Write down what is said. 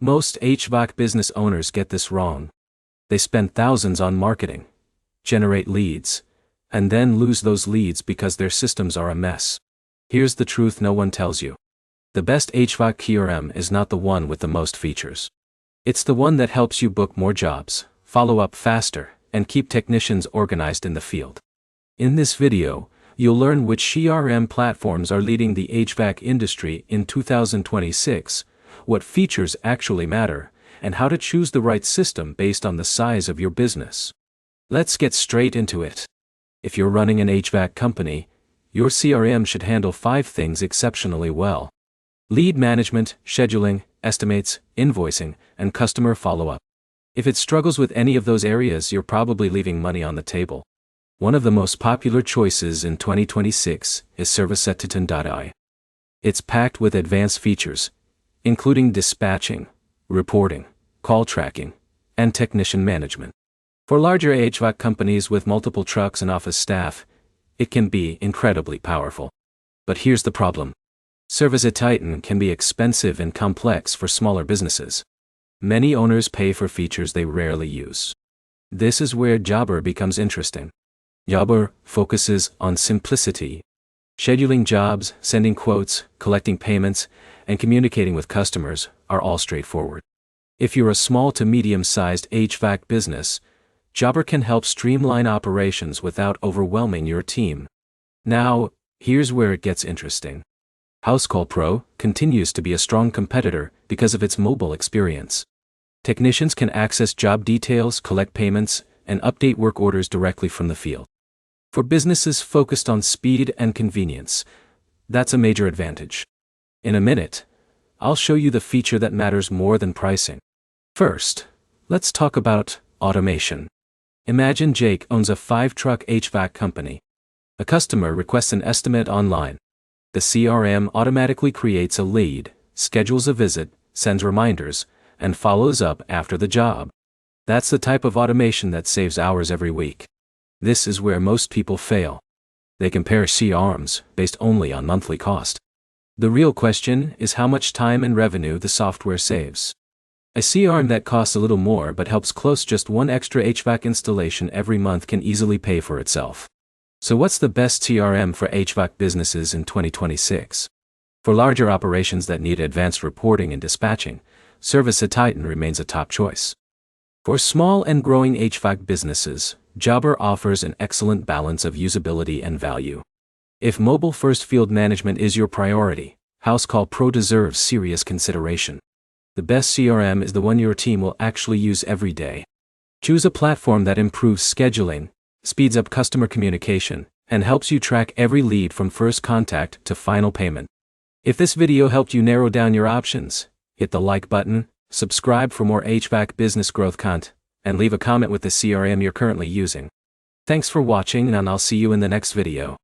Most HVAC business owners get this wrong. They spend thousands on marketing, generate leads, and then lose those leads because their systems are a mess. Here's the truth no one tells you. The best HVAC CRM is not the one with the most features. It's the one that helps you book more jobs, follow up faster, and keep technicians organized in the field. In this video, you'll learn which CRM platforms are leading the HVAC industry in 2026, what features actually matter, and how to choose the right system based on the size of your business. Let's get straight into it. If you're running an HVAC company, your CRM should handle 5 things exceptionally well: lead management, scheduling, estimates, invoicing, and customer follow-up. If it struggles with any of those areas, you're probably leaving money on the table. One of the most popular choices in 2026 is Serviceetitan.ai. It's packed with advanced features, including dispatching, reporting, call tracking, and technician management. For larger HVAC companies with multiple trucks and office staff, it can be incredibly powerful. But here's the problem. Serviceetitan can be expensive and complex for smaller businesses. Many owners pay for features they rarely use. This is where Jobber becomes interesting. Jobber focuses on simplicity. Scheduling jobs, sending quotes, collecting payments, and communicating with customers are all straightforward. If you're a small to medium-sized HVAC business, Jobber can help streamline operations without overwhelming your team. Now, here's where it gets interesting. Housecall Pro continues to be a strong competitor because of its mobile experience. Technicians can access job details, collect payments, and update work orders directly from the field. For businesses focused on speed and convenience, that's a major advantage. In a minute, I'll show you the feature that matters more than pricing. First, let's talk about automation. Imagine Jake owns a 5-truck HVAC company. A customer requests an estimate online. The CRM automatically creates a lead, schedules a visit, sends reminders, and follows up after the job. That's the type of automation that saves hours every week. This is where most people fail. They compare CRMs based only on monthly cost. The real question is how much time and revenue the software saves. A CRM that costs a little more but helps close just one extra HVAC installation every month can easily pay for itself. So what's the best CRM for HVAC businesses in 2026? For larger operations that need advanced reporting and dispatching, Serviceetitan remains a top choice. For small and growing HVAC businesses, Jobber offers an excellent balance of usability and value. If mobile-first field management is your priority, Housecall Pro deserves serious consideration. The best CRM is the one your team will actually use every day. Choose a platform that improves scheduling, speeds up customer communication, and helps you track every lead from first contact to final payment. If this video helped you narrow down your options, hit the like button, subscribe for more HVAC business growth content, and leave a comment with the CRM you're currently using. Thanks for watching, and I'll see you in the next video.